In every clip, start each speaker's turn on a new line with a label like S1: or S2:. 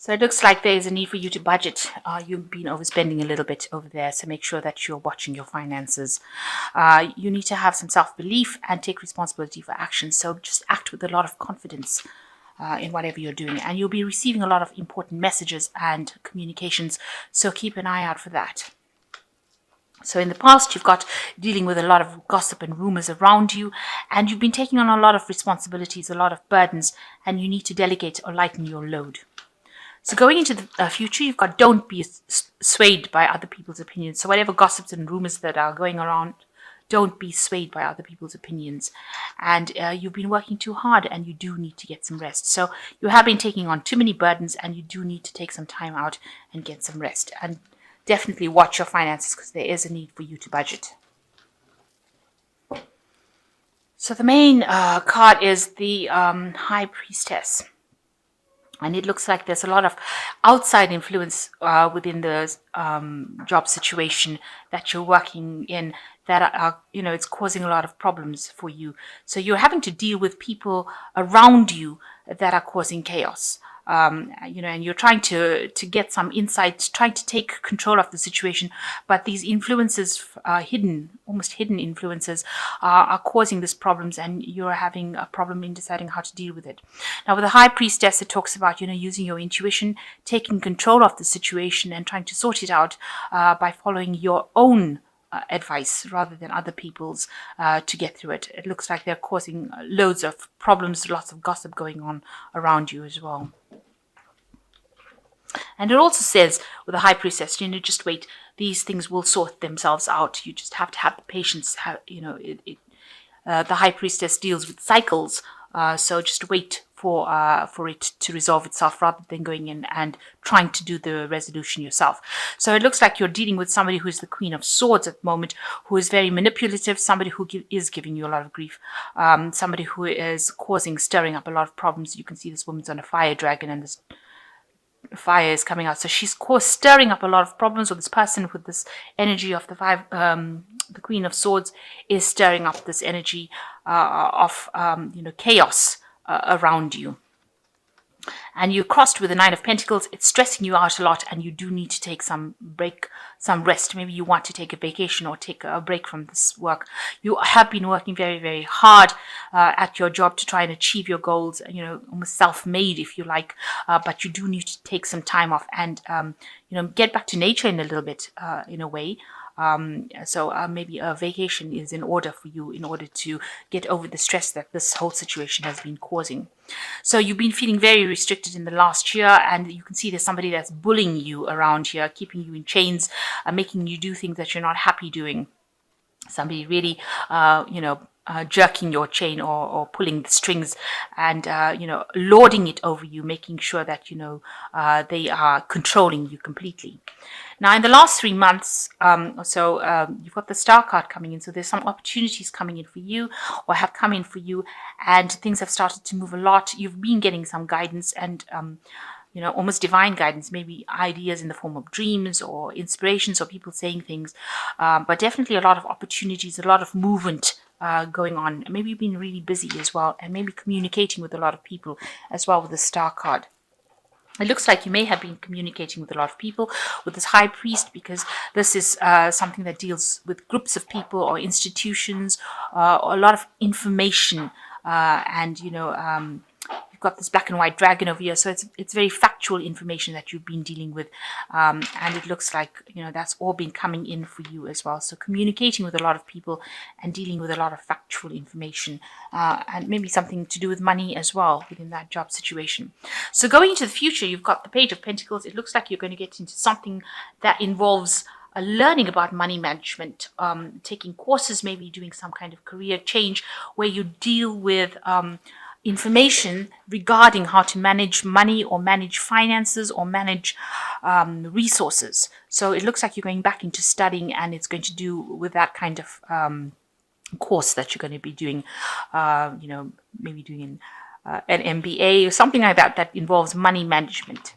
S1: So it looks like there is a need for you to budget. You've been overspending a little bit over there, so make sure that you're watching your finances. You need to have some self-belief and take responsibility for action. So just act with a lot of confidence in whatever you're doing. And you'll be receiving a lot of important messages and communications, so keep an eye out for that. So in the past, you've got dealing with a lot of gossip and rumors around you, and you've been taking on a lot of responsibilities, a lot of burdens, and you need to delegate or lighten your load. So going into the future, you've got don't be swayed by other people's opinions. So whatever gossips and rumors that are going around, don't be swayed by other people's opinions. And you've been working too hard and you do need to get some rest. So you have been taking on too many burdens and you do need to take some time out and get some rest. And definitely watch your finances because there is a need for you to budget. So the main card is the High Priestess. And it looks like there's a lot of outside influence within the job situation that you're working in that are, it's causing a lot of problems for you. So you're having to deal with people around you that are causing chaos. And you're trying to get some insight, trying to take control of the situation, but these influences, almost hidden influences, are causing these problems, and you're having a problem in deciding how to deal with it. Now, with the High Priestess, it talks about, using your intuition, taking control of the situation, and trying to sort it out by following your own advice rather than other people's to get through it. It looks like they're causing loads of problems, lots of gossip going on around you as well. And it also says with the High Priestess, just wait. These things will sort themselves out. You just have to have the patience. The High Priestess deals with cycles, so just wait for it to resolve itself rather than going in and trying to do the resolution yourself. So it looks like you're dealing with somebody who is the Queen of Swords at the moment, who is very manipulative, somebody who is giving you a lot of grief, somebody who is stirring up a lot of problems. You can see this woman's on a fire dragon and this fire is coming out. So she's stirring up a lot of problems, or this person with this energy of the Queen of Swords is stirring up this energy of chaos around you. And you're crossed with the Nine of Pentacles. It's stressing you out a lot, and you do need to take some break, some rest. Maybe you want to take a vacation or take a break from this work. You have been working very, very hard at your job to try and achieve your goals, almost self-made, if you like, but you do need to take some time off and, get back to nature in a little bit, in a way. So maybe a vacation is in order for you in order to get over the stress that this whole situation has been causing. So you've been feeling very restricted in the last year, and you can see there's somebody that's bullying you around here, keeping you in chains, making you do things that you're not happy doing. Somebody really, jerking your chain or pulling the strings and, lording it over you, making sure that, they are controlling you completely. Now, in the last 3 months or so, you've got the Star card coming in. So there's some opportunities coming in for you or have come in for you, and things have started to move a lot. You've been getting some guidance and, almost divine guidance, maybe ideas in the form of dreams or inspirations or people saying things, but definitely a lot of opportunities, a lot of movement going on. Maybe you've been really busy as well, and maybe communicating with a lot of people as well with the Star card. It looks like you may have been communicating with a lot of people with this High Priest, because this is something that deals with groups of people or institutions, or a lot of information, and you've got this black and white dragon over here, so it's very factual information that you've been dealing with, and it looks like that's all been coming in for you as well. So communicating with a lot of people and dealing with a lot of factual information, and maybe something to do with money as well within that job situation. So going into the future, you've got the Page of Pentacles. It looks like you're going to get into something that involves learning about money management, taking courses, maybe doing some kind of career change where you deal with information regarding how to manage money or manage finances or manage resources. So it looks like you're going back into studying, and it's going to do with that kind of course that you're going to be doing, maybe doing an MBA or something like that that involves money management.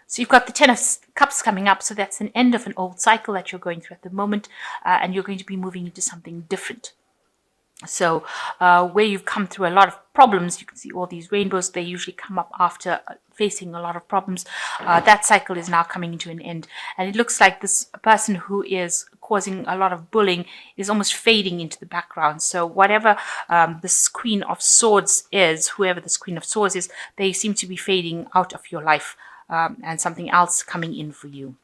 S1: So you've got the Ten of Cups coming up. So that's an end of an old cycle that you're going through at the moment, and you're going to be moving into something different. So where you've come through a lot of problems, you can see all these rainbows, they usually come up after facing a lot of problems. That cycle is now coming into an end. And it looks like this person who is causing a lot of bullying is almost fading into the background. So whatever this Queen of Swords is, whoever this Queen of Swords is, they seem to be fading out of your life, and something else coming in for you.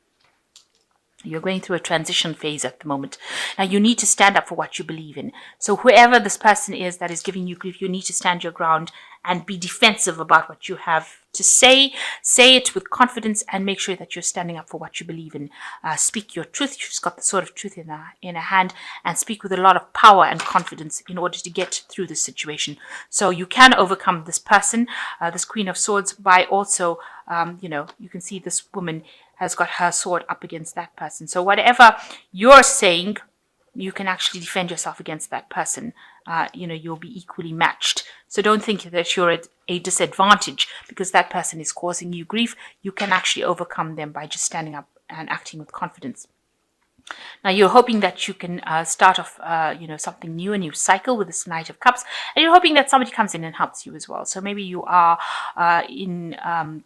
S1: You're going through a transition phase at the moment. Now, you need to stand up for what you believe in. So whoever this person is that is giving you grief, you need to stand your ground and be defensive about what you have to say. Say it with confidence and make sure that you're standing up for what you believe in. Speak your truth. She's got the sword of truth in her hand, and speak with a lot of power and confidence in order to get through this situation. So you can overcome this person, this Queen of Swords, by also, you can see this woman has got her sword up against that person. So whatever you're saying, you can actually defend yourself against that person. You'll be equally matched. So don't think that you're at a disadvantage because that person is causing you grief. You can actually overcome them by just standing up and acting with confidence. Now, you're hoping that you can start off, something new, a new cycle with this Knight of Cups, and you're hoping that somebody comes in and helps you as well. So maybe you are in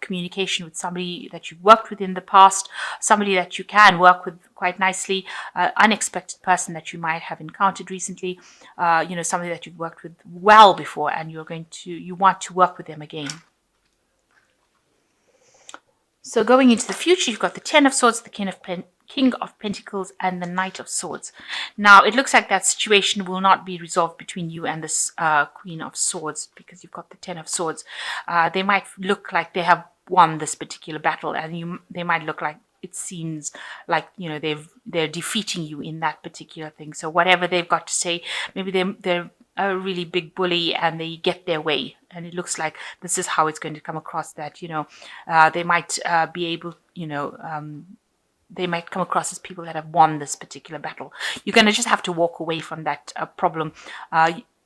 S1: communication with somebody that you've worked with in the past, somebody that you can work with quite nicely, unexpected person that you might have encountered recently, somebody that you've worked with well before, and you want to work with them again. So going into the future, you've got the Ten of Swords, the King of Pentacles, and the Knight of Swords. Now, it looks like that situation will not be resolved between you and this Queen of Swords because you've got the Ten of Swords. They might look like they have won this particular battle, and they might look like it seems like they're defeating you in that particular thing. So whatever they've got to say, maybe they're a really big bully and they get their way, and it looks like this is how it's going to come across, that they might be able, they might come across as people that have won this particular battle. You're going to just have to walk away from that problem.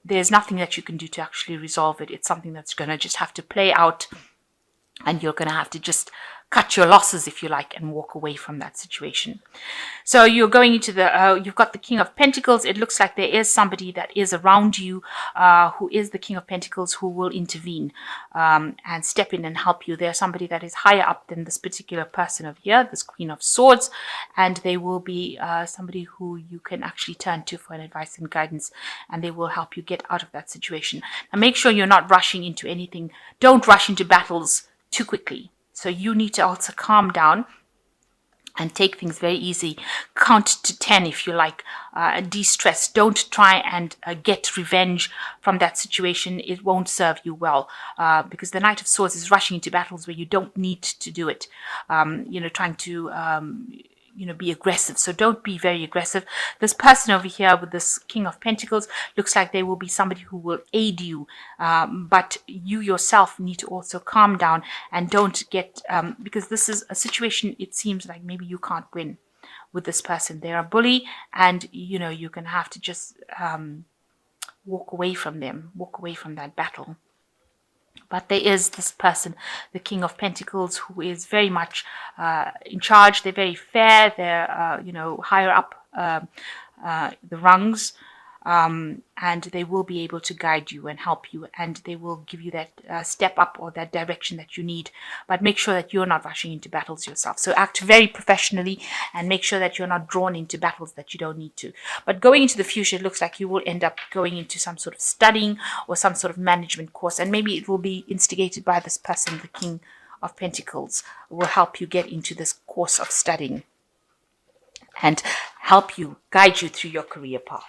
S1: There's nothing that you can do to actually resolve it. It's something that's going to just have to play out, and you're going to have to just cut your losses, if you like, and walk away from that situation. So you're going into you've got the King of Pentacles. It looks like there is somebody that is around you who is the King of Pentacles, who will intervene and step in and help you. There's somebody that is higher up than this particular person over here, this Queen of Swords, and they will be somebody who you can actually turn to for an advice and guidance, and they will help you get out of that situation. Now, make sure you're not rushing into anything. Don't rush into battles too quickly. So you need to also calm down and take things very easy. Count to 10 if you like. De-stress. Don't try and get revenge from that situation. It won't serve you well because the Knight of Swords is rushing into battles where you don't need to do it. Trying to be aggressive. So don't be very aggressive. This person over here with this King of Pentacles looks like they will be somebody who will aid you, but you yourself need to also calm down and don't get, because this is a situation, it seems like maybe you can't win with this person. They're a bully, and you're going to have to just walk away from them, walk away from that battle. But there is this person, the King of Pentacles, who is very much in charge. They're very fair. They're, higher up the rungs. And they will be able to guide you and help you. And they will give you that step up or that direction that you need. But make sure that you're not rushing into battles yourself. So act very professionally and make sure that you're not drawn into battles that you don't need to. But going into the future, it looks like you will end up going into some sort of studying or some sort of management course. And maybe it will be instigated by this person, the King of Pentacles, will help you get into this course of studying and help you, guide you through your career path.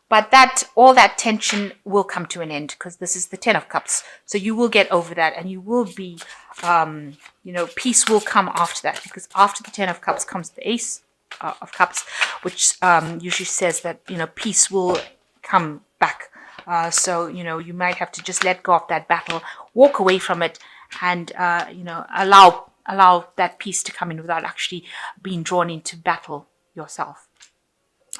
S1: But all that tension will come to an end because this is the Ten of Cups. So you will get over that, and you will be, peace will come after that, because after the Ten of Cups comes the Ace of Cups, which usually says that, peace will come back. So, you might have to just let go of that battle, walk away from it, and, allow that peace to come in without actually being drawn into battle yourself.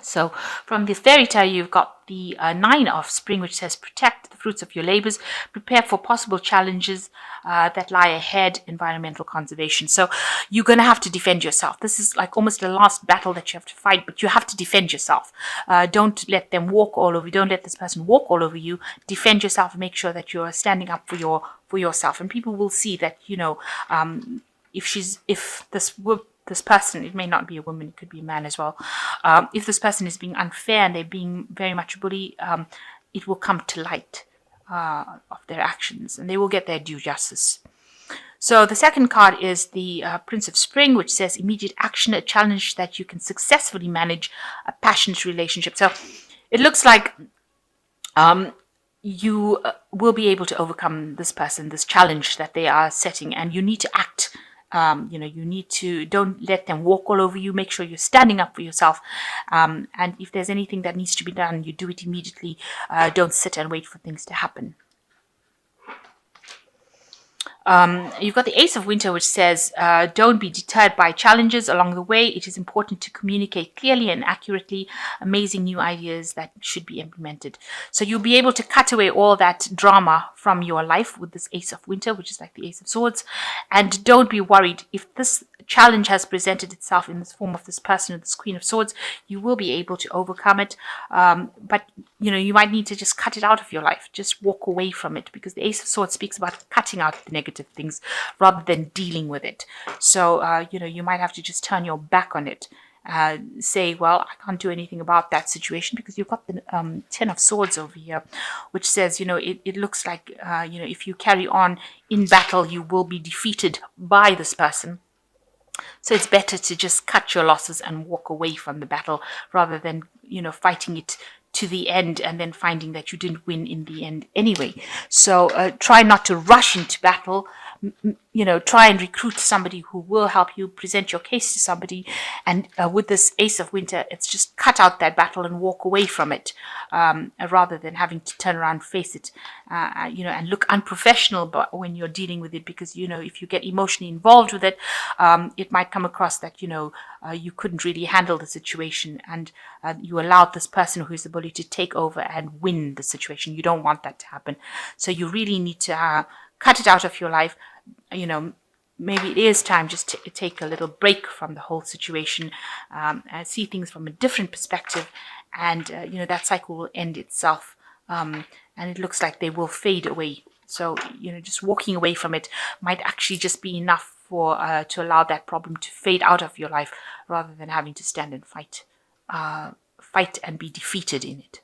S1: So from this fairy tale, you've got the Nine of Spring, which says protect the fruits of your labors, prepare for possible challenges that lie ahead, environmental conservation. So you're going to have to defend yourself. This is like almost the last battle that you have to fight, but you have to defend yourself. Don't let them walk all over you. Don't let this person walk all over you. Defend yourself and make sure that you're standing up for yourself. And people will see that, if this person, it may not be a woman, it could be a man as well. If this person is being unfair and they're being very much a bully, it will come to light of their actions, and they will get their due justice. So the second card is the Prince of Spring, which says immediate action, a challenge that you can successfully manage, a passionate relationship. So it looks like you will be able to overcome this person, this challenge that they are setting, and you need to act. You need to, don't let them walk all over you. Make sure you're standing up for yourself. And if there's anything that needs to be done, you do it immediately. Don't sit and wait for things to happen. You've got the Ace of Winter, which says, don't be deterred by challenges along the way. It is important to communicate clearly and accurately, amazing new ideas that should be implemented. So you'll be able to cut away all that drama from your life with this Ace of Winter, which is like the Ace of Swords. And don't be worried. If this challenge has presented itself in this form of this person, this Queen of Swords, you will be able to overcome it. But you might need to just cut it out of your life. Just walk away from it, because the Ace of Swords speaks about cutting out the negative things rather than dealing with it. So, you might have to just turn your back on it. Say, well, I can't do anything about that situation, because you've got the Ten of Swords over here, which says, it looks like, if you carry on in battle, you will be defeated by this person. So it's better to just cut your losses and walk away from the battle rather than, fighting it to the end and then finding that you didn't win in the end anyway. So try not to rush into battle. Try and recruit somebody who will help you, present your case to somebody. And with this Ace of Winter, it's just cut out that battle and walk away from it, rather than having to turn around, face it, and look unprofessional when you're dealing with it, because, if you get emotionally involved with it, it might come across that, you couldn't really handle the situation, and you allowed this person who is the bully to take over and win the situation. You don't want that to happen. So you really need to cut it out of your life. Maybe it is time just to take a little break from the whole situation, and see things from a different perspective, and that cycle will end itself, and it looks like they will fade away. So just walking away from it might actually just be enough for to allow that problem to fade out of your life, rather than having to stand and fight and be defeated in it.